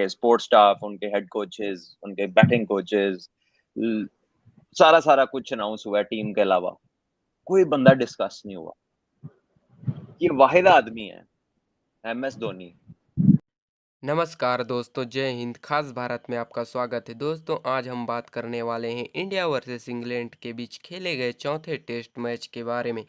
उनके sports staff, उनके head coaches, उनके बैटिंग कोचेस, सारा सारा कुछ अनाउंस हुआ है टीम के अलावा। कोई बंदा डिस्कस नहीं हुआ। ये वाहिद आदमी है MS धोनी। नमस्कार दोस्तों, जय हिंद। खास भारत में आपका स्वागत है। दोस्तों, आज हम बात करने वाले हैं इंडिया वर्सेस इंग्लैंड के बीच खेले गए चौथे टेस्ट मैच के बारे में।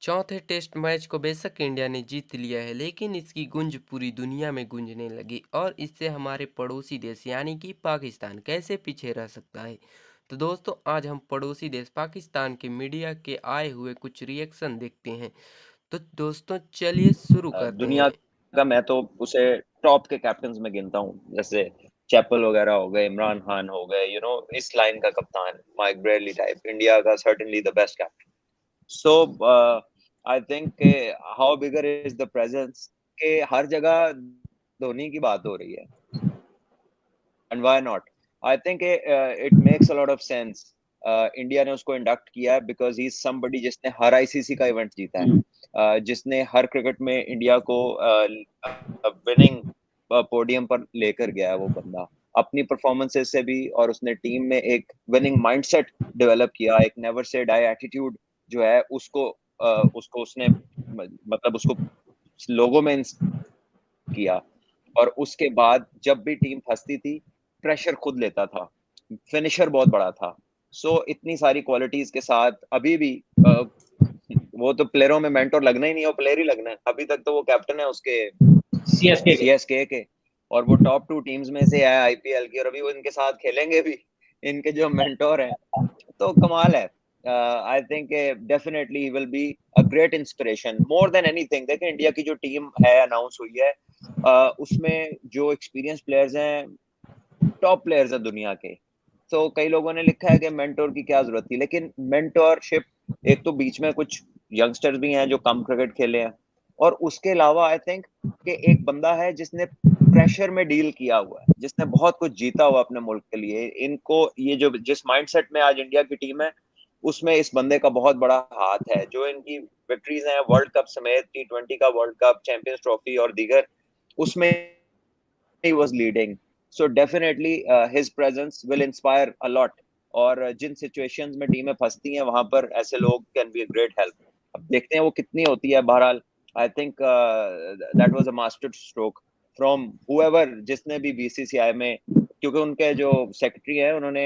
चौथे टेस्ट मैच को बेशक इंडिया ने जीत लिया है, लेकिन इसकी गूंज पूरी दुनिया में गूंजने लगी और इससे हमारे पड़ोसी देश यानी कि पाकिस्तान कैसे पीछे रह सकता है। तो दोस्तों, आज हम पड़ोसी देश पाकिस्तान के मीडिया के आए हुए कुछ रिएक्शन देखते हैं। तो दोस्तों, चलिए शुरू करते दुनिया हैं। का मैं तो उसे टॉप के कैप्टन में गिनता हूँ, जैसे चैपल वगैरह हो गए, इमरान खान हो गए, इस लाइन का कप्तान माइक ब्रेडली टाइप, इंडिया का certainly the best captain. So I think how bigger is the presence के हर जगह धोनी की बात हो रही है। And why not? I think it makes a lot of sense. India ने उसको इंडक्ट किया है बिकॉज ही इज समबडी जिसने हर आईसीसी का इवेंट जीता है, जिसने हर क्रिकेट में इंडिया को विनिंग पोडियम पर लेकर गया है। वो बंदा अपनी परफॉर्मेंसेस से भी, और उसने टीम में एक विनिंग माइंडसेट डेवलप किया, एक नेवर से डाई एटीट्यूड जो है उसको उसने मतलब उसको लोगों में किया। और उसके बाद जब भी टीम फंसती थी, प्रेशर खुद लेता था, फिनिशर बहुत बड़ा था। सो इतनी सारी क्वालिटीज के साथ अभी भी वो तो प्लेयरों में मेंटोर लगना ही नहीं है, वो प्लेयर ही लगना है। अभी तक तो वो कैप्टन है उसके सीएसके के, और वो टॉप 2 टीम्स में से है आईपीएल की, और अभी वो इनके साथ खेलेंगे भी, इनके जो मेंटोर हैं। तो कमाल है। I think definitely he will be a great inspiration more than anything. देखिए इंडिया की जो टीम है अनाउंस हुई है, उसमें जो एक्सपीरियंस प्लेयर्स हैं, टॉप प्लेयर्स हैं दुनिया के। तो कई लोगों ने लिखा है कि मेंटोर की क्या जरूरत थी, लेकिन मेंटोरशिप, एक तो बीच में कुछ यंगस्टर्स भी हैं जो कम क्रिकेट खेले हैं, और उसके अलावा आई थिंक कि एक बंदा है जिसने प्रेशर में डील किया हुआ है, जिसने बहुत कुछ जीता हुआ अपने मुल्क के लिए। इनको ये जो जिस माइंडसेट में आज इंडिया की टीम है, उसमें इस बंदे का बहुत बड़ा हाथ है। जो इनकी विक्ट्रीज हैं वर्ल्ड कप समेत, T20 का वर्ल्ड कप, चैंपियंस ट्रॉफी और दीगर, उसमें he was leading. So definitely his presence will inspire a lot. और जिन सिचुएशंस में टीमें फंसती हैं, वहां पर ऐसे लोग can be a great help. अब देखते हैं वो कितनी होती है। बहरहाल I think that was a master stroke from whoever, जिसने भी बीसीसीआई में, क्योंकि उनके जो सेक्रेटरी हैं उन्होंने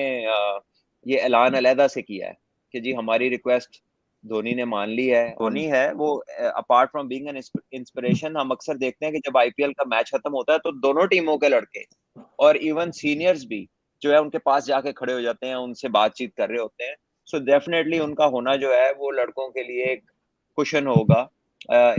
ये ऐलान अलहदा से किया है कि जी हमारी रिक्वेस्ट धोनी ने मान ली है। धोनी है वो, apart from being an inspiration, हम अक्सर देखते हैं कि जब आईपीएल का मैच खत्म होता है तो दोनों टीमों के लड़के और इवन सीनियर्स भी जो है उनके पास जाके खड़े हो जाते हैं, उनसे बातचीत कर रहे होते हैं। सो डेफिनेटली उनका होना जो है वो लड़कों के लिए एक कुशन होगा,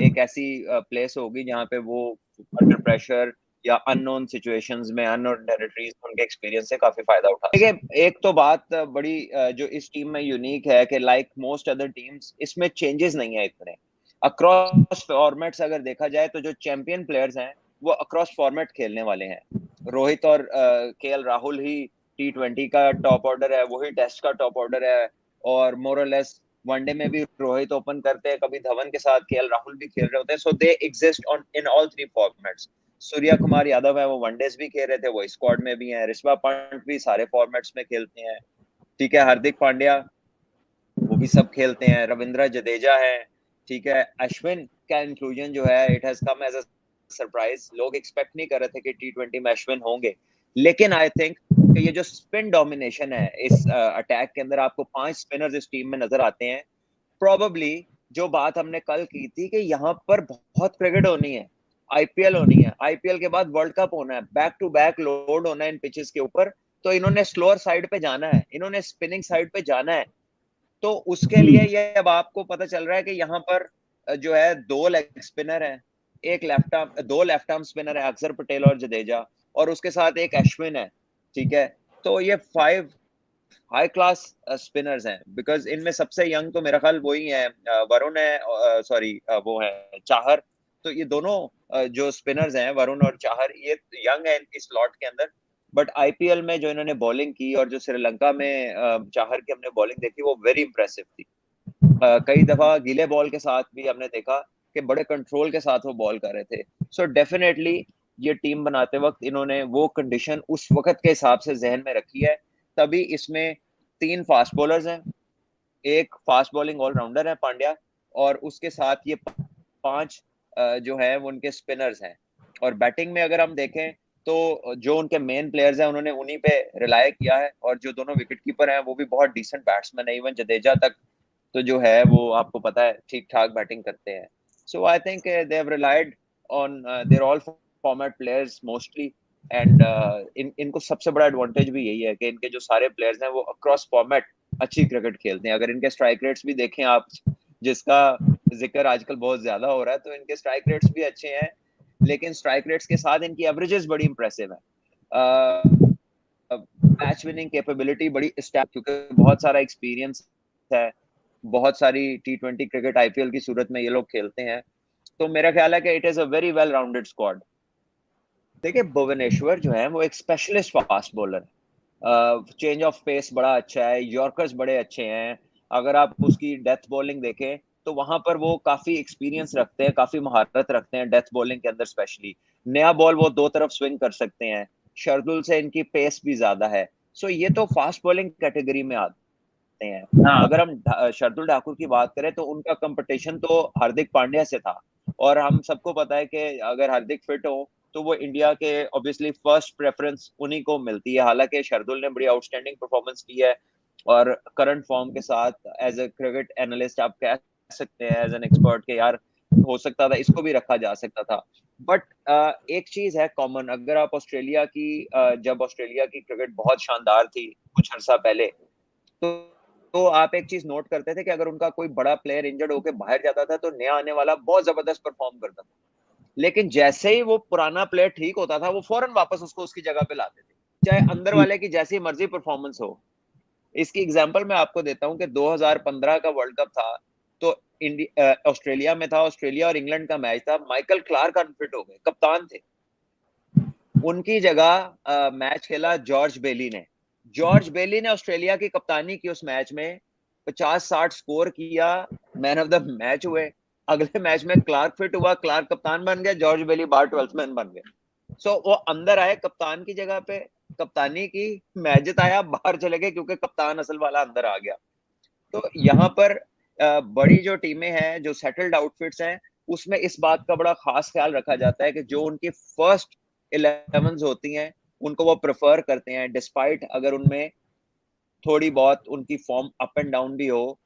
एक ऐसी प्लेस होगी जहाँ पे वो अंडर प्रेशर या अननोन सिचुएशंस में, अननोन टेरिटरीज, उनके एक्सपीरियंस से काफी फायदा उठा सकते हैं। देखिए एक तो बात बड़ी जो इस टीम में यूनिक है कि लाइक मोस्ट अदर टीम्स, इसमें चेंजेस नहीं है इतने अक्रॉस फॉर्मेट्स। अगर देखा जाए तो जो चैंपियन प्लेयर्स हैं वो अक्रॉस फॉर्मेट खेलने वाले हैं। रोहित और केएल राहुल ही T20 का टॉप ऑर्डर है, वही टेस्ट का टॉप ऑर्डर है। और मोरलेस वनडे में भी रोहित ओपन करते हैं, कभी धवन के साथ केएल राहुल भी खेल रहे होते हैं। So they exist on in all 3 formats. Surya Kumar Yadav है, वो वनडेज भी खेल रहे थे, वो स्क्वाड में भी हैं। ऋषभ पंत भी सारे फॉर्मेट्स में खेलते हैं, ठीक है। हार्दिक पांड्या वो भी सब खेलते हैं। रविंद्र जडेजा है, ठीक है। अश्विन का इंक्लूजन जो है, it has come as a surprise. लोग एक्सपेक्ट नहीं कर रहे थे कि T20 में अश्विन होंगे, लेकिन आई थिंक कि ये जो स्पिन डोमिनेशन है इस अटैक के अंदर, आपको 5 स्पिनर्स इस टीम में नजर आते हैं। प्रोबेबली जो बात हमने कल की थी कि यहाँ पर बहुत क्रिकेट होनी है, आईपीएल होनी है, आईपीएल के बाद वर्ल्ड कप होना है, बैक टू बैक लोड होना है इन पिचेस के ऊपर। तो इन्होंने स्लोअर साइड पे जाना है, इन्होंने स्पिनिंग साइड पे जाना है। तो उसके लिए ये अब आपको पता चल रहा है कि यहाँ पर जो है 2 लेग स्पिनर है, एक left arm, 2 left arm spinner है, अक्षर पटेल और जडेजा, और उसके साथ एक अश्विन है, ठीक है। तो ये 5 हाई क्लास स्पिनर्स हैं, बिकॉज इनमें सबसे यंग तो मेरा ख्याल वही है, वरुण है, सॉरी वो है चाहर। तो ये दोनों जो स्पिनर्स हैं, वरुण और चाहर, ये यंग है इनकी स्लॉट के अंदर। बट आईपीएल में जो इन्होंने बॉलिंग की और जो श्रीलंका में चाहर की हमने बॉलिंग देखी, वो वेरी इंप्रेसिव थी। कई दफा गीले बॉल के साथ भी हमने देखा कि बड़े कंट्रोल के साथ वो बॉल कर रहे थे। सो डेफिनेटली ये टीम बनाते वक्त इन्होंने वो कंडीशन उस वक्त के हिसाब से जहन में रखी है, तभी इसमें 3 फास्ट बॉलर्स हैं, एक फास्ट बॉलिंग ऑलराउंडर है पांड्या, और उसके साथ ये 5 जो है वो उनके स्पिनर्स हैं। और बैटिंग में अगर हम देखें तो जो उनके मेन प्लेयर्स हैं उन्होंने उन्हीं पे रिलाय किया है, और जो दोनों विकेट कीपर हैं वो भी बहुत डिसेंट बैट्समैन है, इवन जडेजा तक तो जो है वो आपको पता है ठीक ठाक बैटिंग करते हैं। So I think they have relied on their all format players mostly, and इनको सबसे बड़ा एडवांटेज भी यही है कि इनके जो सारे प्लेयर्स हैं वो अक्रॉस फॉर्मेट अच्छी क्रिकेट खेलते हैं। अगर इनके स्ट्राइक रेट्स भी देखें आप, जिसका जिक्र आजकल बहुत ज्यादा हो रहा है, तो इनके स्ट्राइक रेट्स भी अच्छे हैं, लेकिन स्ट्राइक रेट्स के साथ इनकी एवरेजेस बड़ी इंप्रेसिव है। मैच विनिंग कैपेबिलिटी बड़ी स्टैक, क्योंकि बहुत सारा एक्सपीरियंस है, बहुत सारी T20 क्रिकेट आईपीएल की सूरत में ये लोग खेलते हैं, तो मेरा ख्याल है कि it is a very well rounded squad. देखिए भुवनेश्वर जो है वो एक स्पेशलिस्ट फास्ट बॉलर है, चेंज ऑफ पेस बड़ा अच्छा है, यॉर्कर्स बड़े अच्छे हैं। अगर आप उसकी डेथ बॉलिंग देखें तो वहां पर वो काफी एक्सपीरियंस रखते हैं, काफी महारत रखते हैं डेथ बॉलिंग के अंदर स्पेशली। नया बॉल वो दो तरफ स्विंग कर सकते हैं, शर्दुल से इनकी पेस भी ज्यादा है। सो ये तो फास्ट बॉलिंग कैटेगरी में आते हैं। हाँ अगर हम शार्दुल ठाकुर की बात करें तो उनका कंपटीशन तो हार्दिक पांड्या से था, और हम सबको पता है कि अगर हार्दिक फिट हो तो वो इंडिया के ऑब्वियसली फर्स्ट प्रेफरेंस उन्हीं को मिलती है। हालांकि शार्दुल ने बड़ी आउटस्टैंडिंग परफॉर्मेंस की है, और करंट फॉर्म के साथ एज ए क्रिकेट एनालिस्ट आप कह सकते हैं, एज एन एक्सपर्ट के यार हो सकता था इसको भी रखा जा सकता था। बट एक चीज है कॉमन, अगर आप ऑस्ट्रेलिया की जब ऑस्ट्रेलिया की क्रिकेट बहुत शानदार थी कुछ अर्सा पहले, तो आप एक चीज नोट करते थे कि अगर उनका कोई बड़ा प्लेयर इंजर्ड होकर बाहर जाता था तो नया आने वाला बहुत जबरदस्त परफॉर्म करता था, लेकिन जैसे ही वो पुराना प्लेयर ठीक होता था वो फौरन वापस उसको उसकी जगह पे लाते थे, चाहे अंदर वाले की जैसी मर्जी परफॉर्मेंस हो। इसकी एग्जांपल मैं आपको देता हूं कि 2015 का वर्ल्ड कप था, तो ऑस्ट्रेलिया में था, ऑस्ट्रेलिया और इंग्लैंड का मैच था, माइकल क्लार्क अनफिट हो गए, कप्तान थे, उनकी जगह मैच खेला जॉर्ज बेली ने। जॉर्ज बेली ने ऑस्ट्रेलिया की कप्तानी की उस मैच में, 50-60 स्कोर किया, मैन ऑफ द मैच हुए। अगले मैच में क्लार्क फिट हुआ, क्लार्क कप्तान बन गया, जॉर्ज बेली बाहर 12th मैन बन गए। सो वो अंदर आए कप्तान की जगह पे, कप्तानी की, मैच जिताया, बाहर चले गए क्योंकि कप्तान असल वाला अंदर आ गया। तो यहाँ पर बड़ी जो टीमें हैं, जो सेटल्ड आउटफिट्स हैं, उसमें इस बात का बड़ा खास ख्याल रखा जाता है कि जो उनकी फर्स्ट 11 होती हैं उनको वो प्रेफर करते हैं, डिस्पाइट अगर उनमें थोड़ी बहुत उनकी फॉर्म अप एंड डाउन भी हो,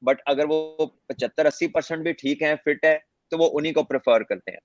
बट अगर वो 75-80% भी ठीक है, फिट है, तो वो उन्हीं को प्रेफर करते हैं।